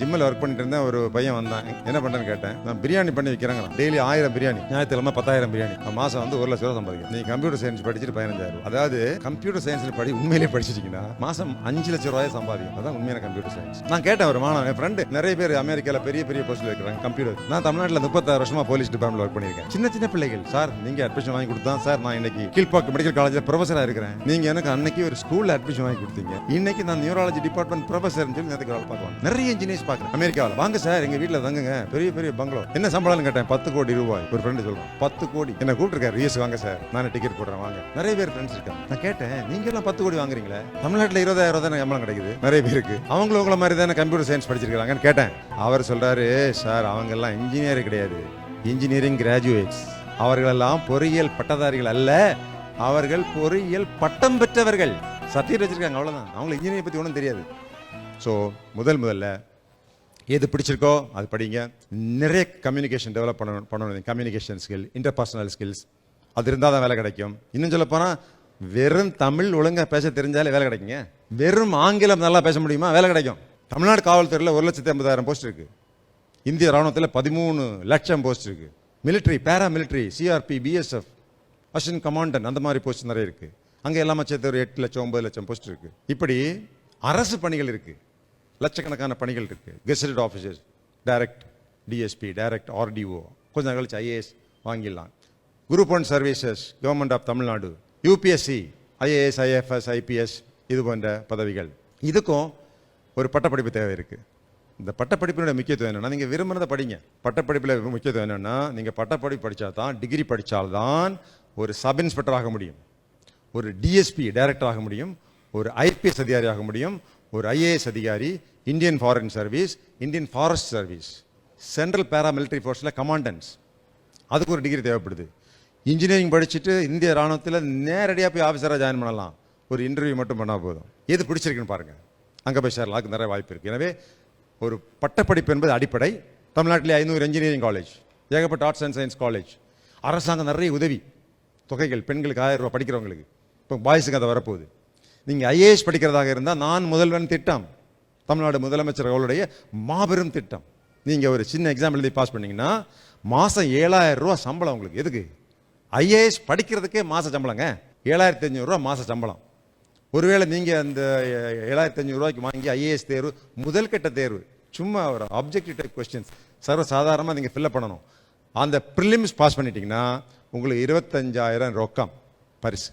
ஜிம்மில் ஒர்க் பண்ணிட்டு இருந்தேன். ஒரு பையன் வந்தான். என்ன பண்ணுறேன்னு கேட்டேன். நான் பிரியாணி பண்ணி வைக்கிறேங்க. டெய்லி 1000 பிரியாணி, ஞாயிற்றுக்கிழமை 10,000 பிரியாணி. மாதம் வந்து 1 லட்ச ரூபா சம்பாதிக்கும். நீ கம்ப்யூட்டர் சயின்ஸ் படிச்சுட்டு 15,000. அதாவது கம்ப்யூட்டர் சயின்ஸ் உண்மையிலேயே படிச்சிட்டீங்கன்னா மாதம் 5 லட்ச ரூபாய் சம்பாதிக்கும். அதான் உண்மையான கம்ப்யூட்டர் சயின்ஸ். நான் கேட்டேன் ஒரு மாணவன், என் ஃப்ரெண்டு நிறைய பேர் அமெரிக்காவில் பெரிய பெரிய போஸ்ட்டில் இருக்கிறாங்க கம்ப்யூட்டர். நான் தமிழ்நாட்டில் 36 வருஷமா போலீஸ் டிபார்ட்மெண்ட் ஒர்க் பண்ணியிருக்கேன். சின்ன சின்ன பிள்ளைகள், சார் நீங்க அட்மிஷன் வாங்கி கொடுத்தா சார், நான் இன்னைக்கு கீழ்பாக்கு மெடிக்கல் காலேஜில் ப்ரொஃபஸராக இருக்கிறேன். நீங்க எனக்கு அன்னைக்கு ஒரு ஸ்கூலில் அட்மிஷன் வாங்கி கொடுத்தீங்க. இன்னைக்கு நான் நியூராலஜி டிபார்ட்மெண்ட் ப்ரொஃபஸர் சொல்லி நேரத்துக்கு வேலை பார்க்குவாங்க. நிறைய இன்ஜினியர்ஸ் பார்க்குறேன் அமெரிக்காவில். வாங்க சார் எங்க வீட்டில் தங்குங்க, பெரிய பெரிய பங்களோ. என்ன சம்பளம்னு கேட்டேன். 10 கோடி ரூபாய். ஒரு ஃப்ரெண்டு சொல்லுவான் 10 கோடி. என்ன கூப்பிட்டுருக்காரு, யூஎஸ் வாங்க சார், நான் டிக்கெட் போடுறேன் வாங்க. நிறைய பேர் ஃப்ரெண்ட்ஸ் இருக்காங்க. நான் கேட்டேன், நீங்க எல்லாம் 10 கோடி வாங்குறீங்களே, தமிழ்நாட்டில் 20,000 தான் சம்பளம் கிடைக்குது. நிறைய பேருக்கு அவங்களும் உங்களை மாதிரி தானே கம்ப்யூட்டர் சயின்ஸ் படிச்சிருக்காங்கன்னு கேட்டேன். அவர் சொல்றாரு, சார் அவங்க எல்லாம் இன்ஜினியர் கிடையாது, இன்ஜினியரிங் கிராஜுவேட்ஸ். அவர்களெல்லாம் பொறியியல் பட்டதாரிகள் அல்ல, அவர்கள் பொறியியல் பட்டம் பெற்றவர்கள். சர்டிஃபிகேட் வச்சிருக்காங்க, அவ்வளவுதான். அவங்களுக்கு இன்ஜினியரிங் பத்தி ஒன்றும் தெரியாது. ஸோ முதல்ல எது பிடிச்சிருக்கோ அது படிங்க. நிறைய கம்யூனிகேஷன் டெவலப் பண்ணணும். கம்யூனிகேஷன் ஸ்கில், இன்டர்பர்சனல் ஸ்கில்ஸ், அது இருந்தால் தான் வேலை கிடைக்கும். இன்னும் சொல்ல போனால் வெறும் தமிழ் ஒழுங்காக பேச தெரிஞ்சாலே வேலை கிடைக்குங்க. வெறும் ஆங்கிலம் நல்லா பேச முடியுமா, வேலை கிடைக்கும். தமிழ்நாடு காவல்துறையில் 1,80,000 போஸ்ட் இருக்கு. இந்திய ராணுவத்தில் 13 லட்சம் போஸ்ட் இருக்கு. Military, paramilitary, CRP, BSF, assistant commandant, அந்த மாதிரி போஸ்ட் நிறைய இருக்கு. அங்கே எல்லாமே சேர்த்து ஒரு 8 லட்சம் 9 லட்சம் போஸ்ட் இருக்கு. இப்படி அரசு பணிகள் இருக்கு, லட்சக்கணக்கான பணிகள் இருக்கு. Gazetted officers, direct DSP, direct RTO, கொஞ்சம் கழிச்சு ஐஏஎஸ் வாங்கிடலாம். Group 1 services, government of Tamil Nadu, UPSC, IAS, IFS, IPS, இது போன்ற பதவிகள். இதுக்கும் ஒரு பட்டப்படிப்பு தேவை இருக்கு. இந்த பட்டப்படிப்பினுடைய முக்கியத்துவம் என்னன்னா, நீங்க விரும்பினதை படிங்க. பட்டப்படிப்பில் முக்கியத்துவம் என்னன்னா, நீங்க பட்டப்படிப்பு படித்தா தான், டிகிரி படித்தால்தான் ஒரு சப் இன்ஸ்பெக்டர் ஆக முடியும், ஒரு டிஎஸ்பி டைரக்டர் ஆக முடியும், ஒரு ஐபிஎஸ் அதிகாரி ஆக முடியும், ஒரு ஐஏஎஸ் அதிகாரி, Indian foreign service, Indian forest service, central paramilitary ஃபோர்ஸில் கமாண்டன்ஸ். அதுக்கு ஒரு டிகிரி தேவைப்படுது. இன்ஜினியரிங் படிச்சுட்டு இந்திய ராணுவத்தில் நேரடியாக போய் ஆஃபீஸராக ஜாயின் பண்ணலாம். ஒரு இன்டர்வியூ மட்டும் பண்ணால் போதும். எது பிடிச்சிருக்குன்னு பாருங்கள், அங்கே போய் சேரலாம். அதுக்கு நிறைய வாய்ப்பு இருக்குது. எனவே ஒரு பட்டப்படிப்பு என்பது அடிப்படை. தமிழ்நாட்டிலே 500 இன்ஜினியரிங் காலேஜ், ஏகப்பட்ட ஆர்ட்ஸ் அண்ட் சயின்ஸ் காலேஜ், அரசாங்கம் நிறைய உதவி தொகைகள், பெண்களுக்கு 1000 ரூபா படிக்கிறவங்களுக்கு. இப்போ பாய்ஸுக்கு அதை வரப்போகுது. நீங்கள் ஐஏஎஸ் படிக்கிறதாக இருந்தால் நான் முதல்வன் திட்டம், தமிழ்நாடு முதலமைச்சர் அவர்களுடைய மாபெரும் திட்டம். நீங்கள் ஒரு சின்ன எக்ஸாம் எழுதி பாஸ் பண்ணீங்கன்னா மாதம் 7,000 ரூபா சம்பளம் உங்களுக்கு. எதுக்கு? ஐஏஎஸ் படிக்கிறதுக்கே மாத சம்பளங்க 7,500 ரூபா மாத சம்பளம். ஒருவேளை நீங்கள் அந்த 7,500 ரூபாய்க்கு வாங்கி ஐஏஎஸ் தேர்வு, முதல் கட்ட தேர்வு, சும்மா ஒரு ஆப்ஜெக்டிவ் டைப் கொஸ்டின்ஸ் சர்வசாதாரணமாக நீங்கள் ஃபில்அப் பண்ணணும். அந்த ப்ரிலிம்ஸ் பாஸ் பண்ணிட்டீங்கன்னா உங்களுக்கு 25,000 ரொக்கம் பரிசு.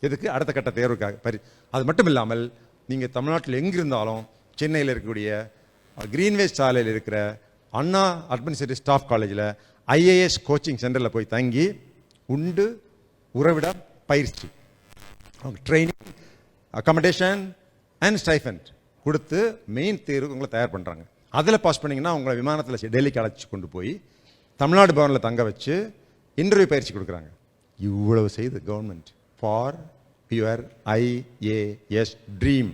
எதுக்கு? அடுத்த கட்ட தேர்வுக்காக அது மட்டும் இல்லாமல் நீங்கள் தமிழ்நாட்டில் எங்கிருந்தாலும், சென்னையில் இருக்கக்கூடிய கிரீன்வேஸ் சாலையில் இருக்கிற அண்ணா அட்மினிஸ்ட்ரேட்டிவ் ஸ்டாஃப் காலேஜில் ஐஏஎஸ் கோச்சிங் சென்டரில் போய் தங்கி உண்டு, உறவிடம், பயிற்சி, ட்ரைனிங், அகாமடேஷன் அண்ட் ஸ்டைஃபண்ட் கொடுத்து மெயின் தேர்வுக்கு உங்களை தயார் பண்ணுறாங்க. அதில் பாஸ் பண்ணிங்கன்னா உங்களை விமானத்தில் டெல்லிக்கு அழைச்சி கொண்டு போய் தமிழ்நாடு பவனில் தங்க வச்சு இன்டர்வியூ பயிற்சி கொடுக்குறாங்க. இவ்வளவு செய்து government for your IAS dream.